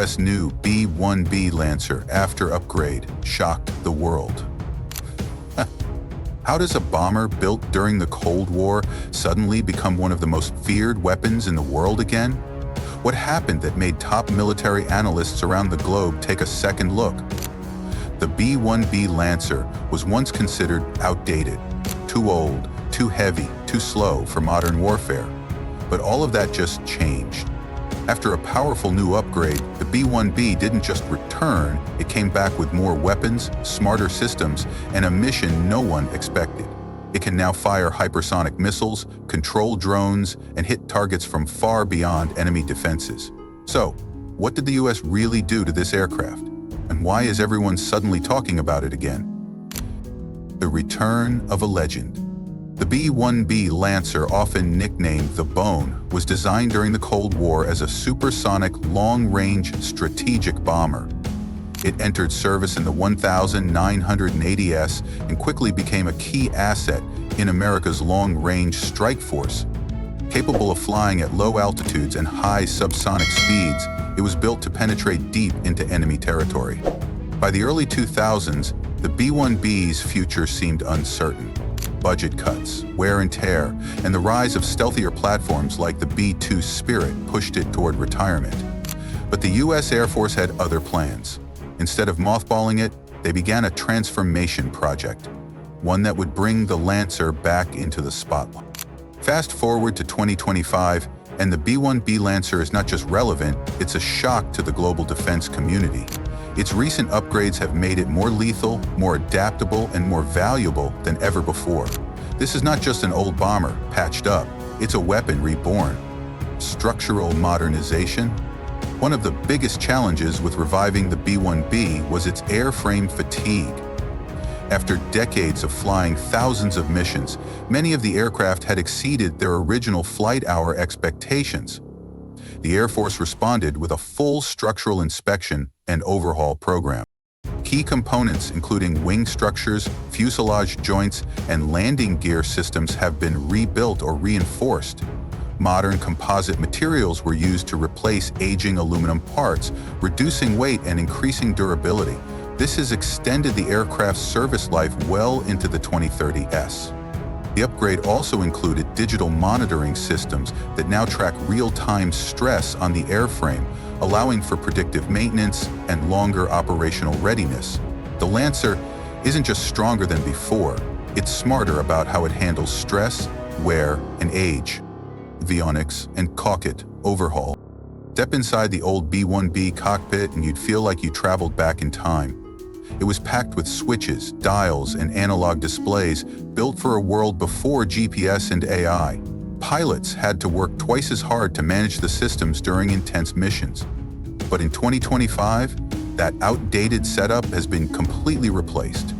U.S. new B-1B Lancer after upgrade shocked the world. How does a bomber built during the Cold War suddenly become one of the most feared weapons in the world again? What happened that made top military analysts around the globe take a second look? The B-1B Lancer was once considered outdated, too old, too heavy, too slow for modern warfare. But all of that just changed. After a powerful new upgrade, the B-1B didn't just return, it came back with more weapons, smarter systems, and a mission no one expected. It can now fire hypersonic missiles, control drones, and hit targets from far beyond enemy defenses. So, what did the US really do to this aircraft? And why is everyone suddenly talking about it again? The return of a legend. The B-1B Lancer, often nicknamed the Bone, was designed during the Cold War as a supersonic, long-range strategic bomber. It entered service in the 1980s and quickly became a key asset in America's long-range strike force. Capable of flying at low altitudes and high subsonic speeds, it was built to penetrate deep into enemy territory. By the early 2000s, the B-1B's future seemed uncertain. Budget cuts, wear and tear, and the rise of stealthier platforms like the B-2 Spirit pushed it toward retirement. But the U.S. Air Force had other plans. Instead of mothballing it, they began a transformation project, one that would bring the Lancer back into the spotlight. Fast forward to 2025, and the B-1B Lancer is not just relevant, it's a shock to the global defense community. Its recent upgrades have made it more lethal, more adaptable, and more valuable than ever before. This is not just an old bomber patched up, it's a weapon reborn. Structural modernization. One of the biggest challenges with reviving the B-1B was its airframe fatigue. After decades of flying thousands of missions, many of the aircraft had exceeded their original flight hour expectations. The Air Force responded with a full structural inspection and overhaul program. Key components, including wing structures, fuselage joints, and landing gear systems, have been rebuilt or reinforced. Modern composite materials were used to replace aging aluminum parts, reducing weight and increasing durability. This has extended the aircraft's service life well into the 2030s. The upgrade also included digital monitoring systems that now track real-time stress on the airframe, allowing for predictive maintenance and longer operational readiness. The Lancer isn't just stronger than before, it's smarter about how it handles stress, wear, and age. Avionics and cockpit overhaul. Step inside the old B-1B cockpit and you'd feel like you traveled back in time. It was packed with switches, dials, and analog displays built for a world before GPS and AI. Pilots had to work twice as hard to manage the systems during intense missions. But in 2025, that outdated setup has been completely replaced.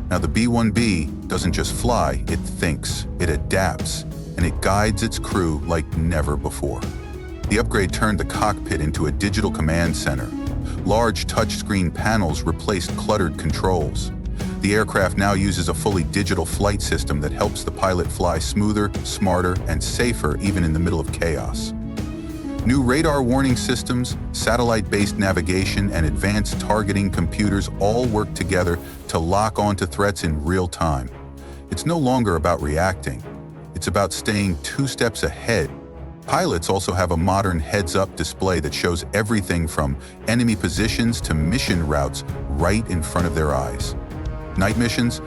Now the B-1B doesn't just fly, it thinks, it adapts, and it guides its crew like never before. The upgrade turned the cockpit into a digital command center. Large touchscreen panels replaced cluttered controls. The aircraft now uses a fully digital flight system that helps the pilot fly smoother, smarter, and safer even in the middle of chaos. New radar warning systems, satellite-based navigation, and advanced targeting computers all work together to lock onto threats in real time. It's no longer about reacting. It's about staying 2 steps ahead. Pilots also have a modern heads-up display that shows everything from enemy positions to mission routes right in front of their eyes. Night missions?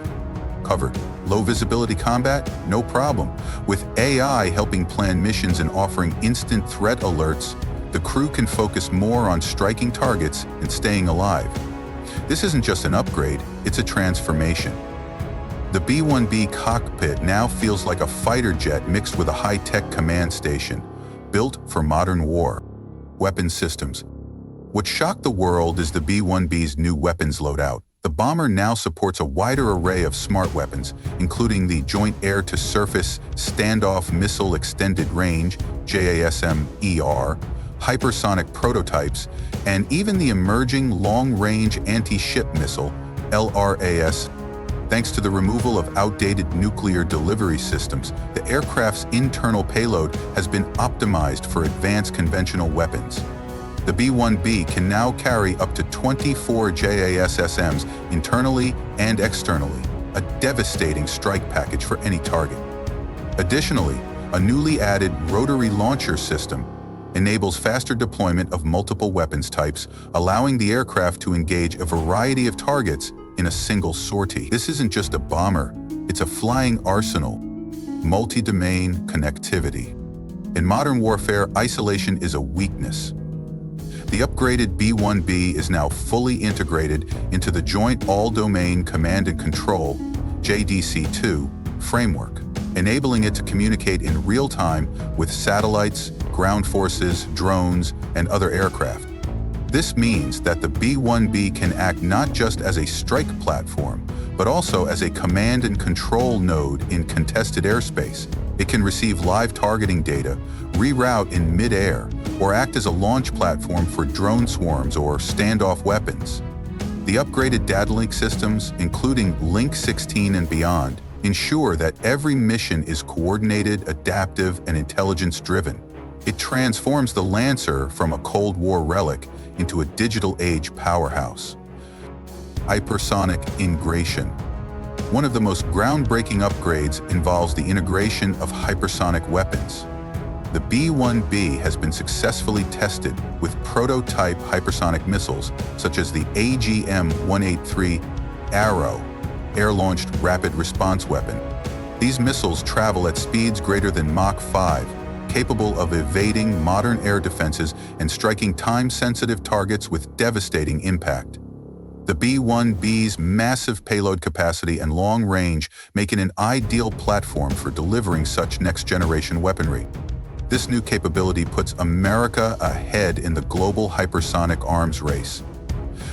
Covered. Low visibility combat? No problem. With AI helping plan missions and offering instant threat alerts, the crew can focus more on striking targets and staying alive. This isn't just an upgrade, it's a transformation. The B-1B cockpit now feels like a fighter jet mixed with a high-tech command station, built for modern war. Weapons systems. What shocked the world is the B-1B's new weapons loadout. The bomber now supports a wider array of smart weapons, including the Joint Air-to-Surface Standoff Missile Extended Range, JASM-ER, hypersonic prototypes, and even the emerging Long-Range Anti-Ship Missile, LRAS. Thanks to the removal of outdated nuclear delivery systems, the aircraft's internal payload has been optimized for advanced conventional weapons. The B-1B can now carry up to 24 JASSMs internally and externally, a devastating strike package for any target. Additionally, a newly added rotary launcher system enables faster deployment of multiple weapons types, allowing the aircraft to engage a variety of targets in a single sortie. This isn't just a bomber, it's a flying arsenal. Multi-domain connectivity. In modern warfare, isolation is a weakness. The upgraded B-1B is now fully integrated into the Joint All-Domain Command and Control (JDC2) framework, enabling it to communicate in real time with satellites, ground forces, drones, and other aircraft. This means that the B-1B can act not just as a strike platform, but also as a command and control node in contested airspace. It can receive live targeting data, reroute in mid-air, or act as a launch platform for drone swarms or standoff weapons. The upgraded data link systems, including Link 16 and beyond, ensure that every mission is coordinated, adaptive, and intelligence-driven. It transforms the Lancer from a Cold War relic into a digital age powerhouse. Hypersonic integration. One of the most groundbreaking upgrades involves the integration of hypersonic weapons. The B-1B has been successfully tested with prototype hypersonic missiles such as the AGM-183 Arrow, air-launched rapid response weapon. These missiles travel at speeds greater than Mach 5, capable of evading modern air defenses and striking time-sensitive targets with devastating impact. The B-1B's massive payload capacity and long range make it an ideal platform for delivering such next-generation weaponry. This new capability puts America ahead in the global hypersonic arms race.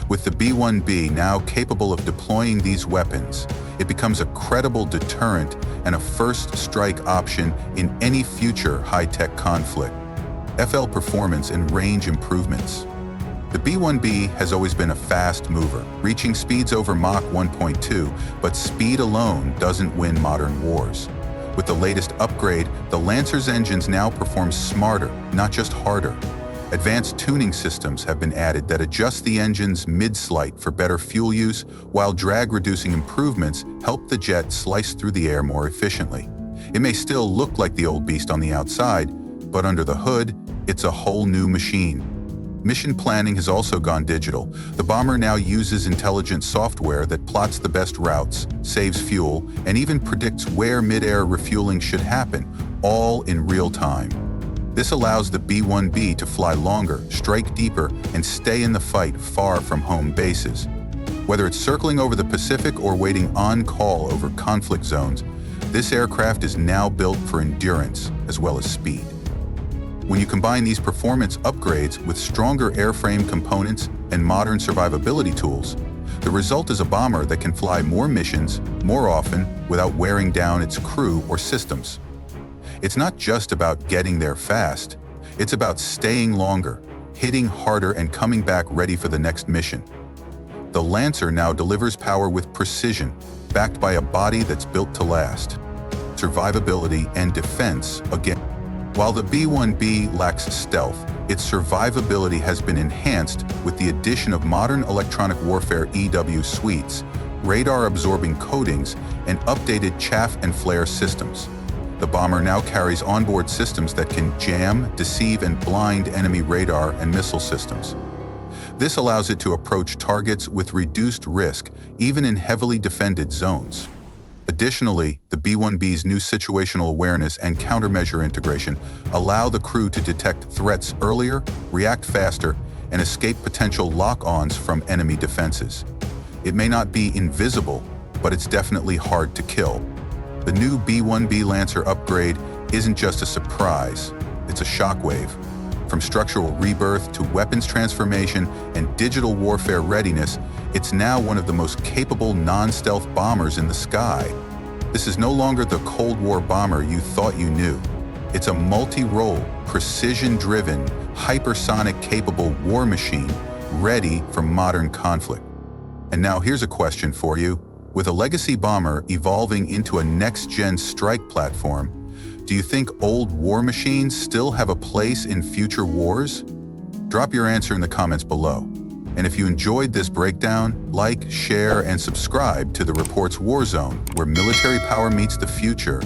With the B-1B now capable of deploying these weapons, it becomes a credible deterrent and a first strike option in any future high-tech conflict. FL performance and range improvements. The B-1B has always been a fast mover, reaching speeds over Mach 1.2, but speed alone doesn't win modern wars. With the latest upgrade, the Lancer's engines now perform smarter, not just harder. Advanced tuning systems have been added that adjust the engine's mid-slight for better fuel use, while drag-reducing improvements help the jet slice through the air more efficiently. It may still look like the old beast on the outside, but under the hood, it's a whole new machine. Mission planning has also gone digital. The bomber now uses intelligent software that plots the best routes, saves fuel, and even predicts where mid-air refueling should happen, all in real time. This allows the B-1B to fly longer, strike deeper, and stay in the fight far from home bases. Whether it's circling over the Pacific or waiting on call over conflict zones, this aircraft is now built for endurance as well as speed. When you combine these performance upgrades with stronger airframe components and modern survivability tools, the result is a bomber that can fly more missions, more often, without wearing down its crew or systems. It's not just about getting there fast, it's about staying longer, hitting harder, and coming back ready for the next mission. The Lancer now delivers power with precision, backed by a body that's built to last. Survivability and defense again. While the B-1B lacks stealth, its survivability has been enhanced with the addition of modern electronic warfare EW suites, radar-absorbing coatings, and updated chaff and flare systems. The bomber now carries onboard systems that can jam, deceive, and blind enemy radar and missile systems. This allows it to approach targets with reduced risk, even in heavily defended zones. Additionally, the B-1B's new situational awareness and countermeasure integration allow the crew to detect threats earlier, react faster, and escape potential lock-ons from enemy defenses. It may not be invisible, but it's definitely hard to kill. The new B-1B Lancer upgrade isn't just a surprise, it's a shockwave. From structural rebirth to weapons transformation and digital warfare readiness, it's now one of the most capable non-stealth bombers in the sky. This is no longer the Cold War bomber you thought you knew. It's a multi-role, precision-driven, hypersonic-capable war machine ready for modern conflict. And now here's a question for you. With a legacy bomber evolving into a next-gen strike platform, do you think old war machines still have a place in future wars? Drop your answer in the comments below. And if you enjoyed this breakdown, like, share, and subscribe to the Report's Warzone, where military power meets the future